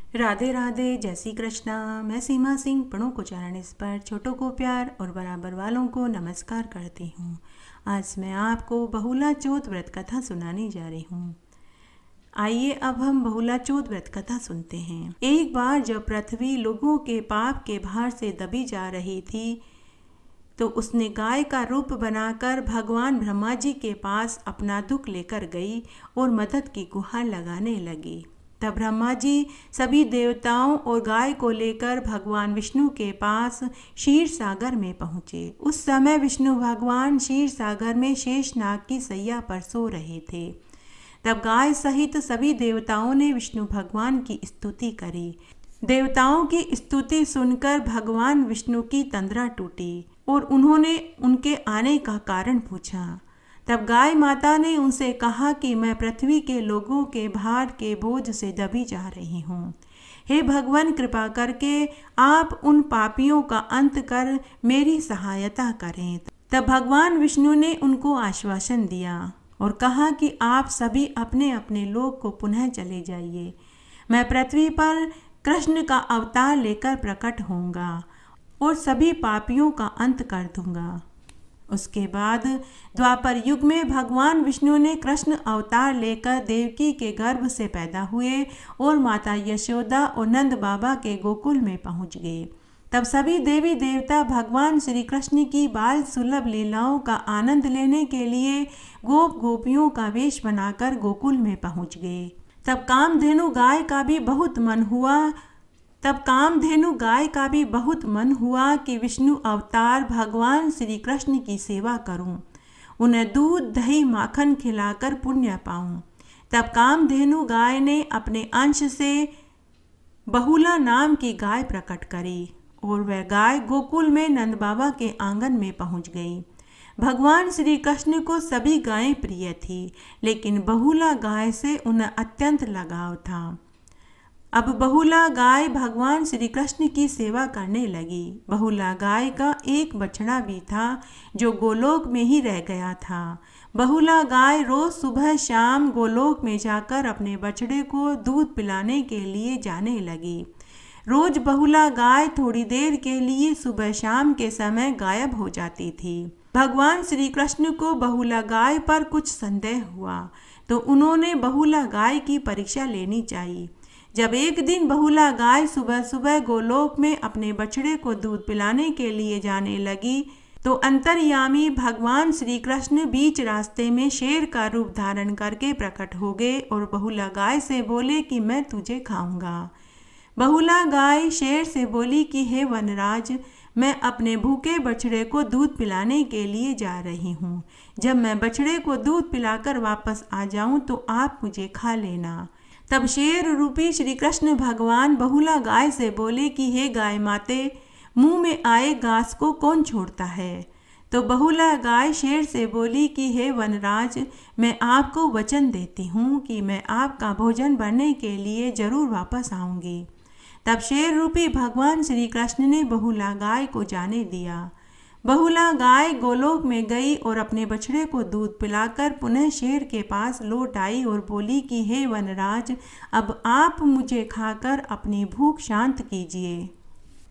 राधे राधे, जय श्री कृष्णा। मैं सीमा सिंह बड़ों को चरण इस पर, छोटों को प्यार और बराबर वालों को नमस्कार करती हूँ। आज मैं आपको बहुला चौथ व्रत कथा सुनाने जा रही हूँ। आइए अब हम बहुला चौथ व्रत कथा सुनते हैं। एक बार जब पृथ्वी लोगों के पाप के भार से दबी जा रही थी, तो उसने गाय का रूप बनाकर भगवान ब्रह्मा जी के पास अपना दुख लेकर गई और मदद की गुहार लगाने लगी। तब ब्रह्मा जी सभी देवताओं और गाय को लेकर भगवान विष्णु के पास क्षीर सागर में पहुँचे। उस समय विष्णु भगवान क्षीर सागर में शेषनाग की सैया पर सो रहे थे। तब गाय सहित सभी देवताओं ने विष्णु भगवान की स्तुति करी। देवताओं की स्तुति सुनकर भगवान विष्णु की तंद्रा टूटी और उन्होंने उनके आने का कारण पूछा। तब गाय माता ने उनसे कहा कि मैं पृथ्वी के लोगों के भार के बोझ से दबी जा रही हूँ। हे भगवान, कृपा करके आप उन पापियों का अंत कर मेरी सहायता करें। तब भगवान विष्णु ने उनको आश्वासन दिया और कहा कि आप सभी अपने अपने लोक को पुनः चले जाइए। मैं पृथ्वी पर कृष्ण का अवतार लेकर प्रकट होऊंगा और सभी पापियों का अंत कर दूंगा। उसके बाद द्वापर युग में भगवान विष्णु ने कृष्ण अवतार लेकर देवकी के गर्भ से पैदा हुए और माता यशोदा और नंद बाबा के गोकुल में पहुंच गए। तब सभी देवी देवता भगवान श्री कृष्ण की बाल सुलभ लीलाओं का आनंद लेने के लिए गोप गोपियों का वेश बनाकर गोकुल में पहुंच गए। तब कामधेनु गाय का भी बहुत मन हुआ कि विष्णु अवतार भगवान श्री कृष्ण की सेवा करूं, उन्हें दूध दही माखन खिलाकर पुण्य पाऊं। तब कामधेनु गाय ने अपने अंश से बहुला नाम की गाय प्रकट करी और वह गाय गोकुल में नंद बाबा के आंगन में पहुंच गई। भगवान श्री कृष्ण को सभी गायें प्रिय थी, लेकिन बहुला गाय से उन्हें अत्यंत लगाव था। अब बहुला गाय भगवान श्री कृष्ण की सेवा करने लगी। बहुला गाय का एक बछड़ा भी था जो गोलोक में ही रह गया था। बहुला गाय रोज सुबह शाम गोलोक में जाकर अपने बछड़े को दूध पिलाने के लिए जाने लगी। रोज बहुला गाय थोड़ी देर के लिए सुबह शाम के समय गायब हो जाती थी। भगवान श्री कृष्ण को बहुला गाय पर कुछ संदेह हुआ, तो उन्होंने बहुला गाय की परीक्षा लेनी चाहिए। जब एक दिन बहुला गाय सुबह सुबह गोलोक में अपने बछड़े को दूध पिलाने के लिए जाने लगी, तो अंतर्यामी भगवान श्री कृष्ण बीच रास्ते में शेर का रूप धारण करके प्रकट हो गए और बहुला गाय से बोले कि मैं तुझे खाऊंगा। बहुला गाय शेर से बोली कि हे वनराज, मैं अपने भूखे बछड़े को दूध पिलाने के लिए जा रही हूँ। जब मैं बछड़े को दूध पिलाकर वापस आ जाऊँ तो आप मुझे खा लेना। तब शेर रूपी श्री कृष्ण भगवान बहुला गाय से बोले कि हे गाय माते, मुंह में आए घास को कौन छोड़ता है। तो बहुला गाय शेर से बोली कि हे वनराज, मैं आपको वचन देती हूँ कि मैं आपका भोजन बनने के लिए जरूर वापस आऊँगी। तब शेर रूपी भगवान श्री कृष्ण ने बहुला गाय को जाने दिया। बहुला गाय गोलोक में गई और अपने बछड़े को दूध पिलाकर पुनः शेर के पास लौट आई और बोली कि हे वनराज, अब आप मुझे खाकर अपनी भूख शांत कीजिए।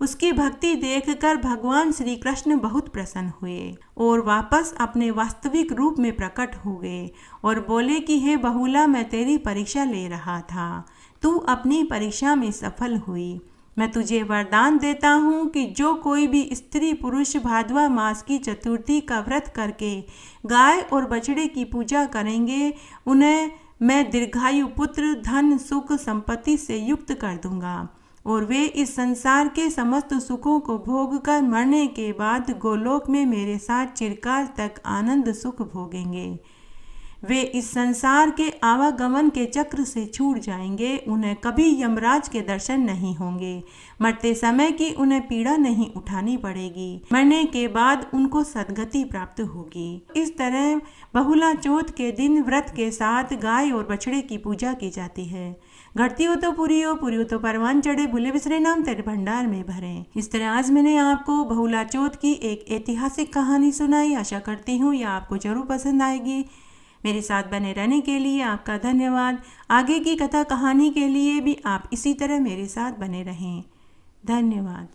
उसकी भक्ति देखकर भगवान श्री कृष्ण बहुत प्रसन्न हुए और वापस अपने वास्तविक रूप में प्रकट हो गए और बोले कि हे बहुला, मैं तेरी परीक्षा ले रहा था, तू अपनी परीक्षा में सफल हुई। मैं तुझे वरदान देता हूँ कि जो कोई भी स्त्री पुरुष भादवा मास की चतुर्थी का व्रत करके गाय और बछड़े की पूजा करेंगे, उन्हें मैं दीर्घायु पुत्र धन सुख संपत्ति से युक्त कर दूंगा और वे इस संसार के समस्त सुखों को भोग कर मरने के बाद गोलोक में मेरे साथ चिरकाल तक आनंद सुख भोगेंगे। वे इस संसार के आवागमन के चक्र से छूट जाएंगे, उन्हें कभी यमराज के दर्शन नहीं होंगे, मरते समय की उन्हें पीड़ा नहीं उठानी पड़ेगी, मरने के बाद उनको सद्गति प्राप्त होगी। इस तरह बहुला चौथ के दिन व्रत के साथ गाय और बछड़े की पूजा की जाती है। घटती हो तो पूरी हो तो परवान चढ़े, भूले बिसरे नाम तेरे भंडार में भरे। इस तरह आज मैंने आपको बहुला चौथ की एक ऐतिहासिक कहानी सुनाई। आशा करती हूँ यह आपको जरूर पसंद आएगी। मेरे साथ बने रहने के लिए आपका धन्यवाद। आगे की कथा कहानी के लिए भी आप इसी तरह मेरे साथ बने रहें। धन्यवाद।